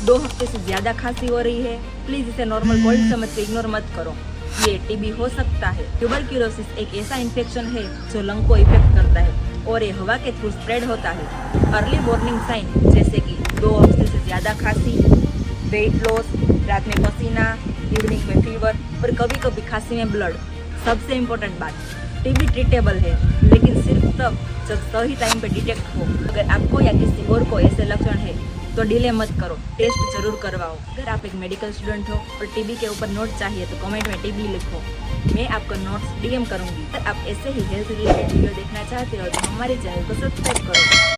2 हफ्ते से ज़्यादा खांसी हो रही है, प्लीज़ इसे नॉर्मल कोल्ड समझ के इग्नोर मत करो। ये टीबी हो सकता है। ट्यूबरक्यूलोसिस एक ऐसा इन्फेक्शन है जो लंग को इफेक्ट करता है और ये हवा के थ्रू स्प्रेड होता है। अर्ली वार्निंग साइन जैसे कि 2 हफ्ते से ज़्यादा खांसी, वेट लॉस, रात में पसीना, इवनिंग में फीवर और कभी कभी खांसी में ब्लड। सबसे इम्पोर्टेंट बात, टीबी ट्रीटेबल है, लेकिन सिर्फ तब जब सही टाइम पे डिटेक्ट हो। अगर आपको या किसी और को ऐसे लक्षण है तो डिले मत करो, टेस्ट जरूर करवाओ। अगर आप एक मेडिकल स्टूडेंट हो और टीबी के ऊपर नोट चाहिए तो कमेंट में टीबी लिखो, मैं आपको नोट्स डीएम करूंगी। अगर आप ऐसे ही हेल्थ रिलेटेड वीडियो देखना चाहते हो तो हमारे चैनल को सब्सक्राइब करो।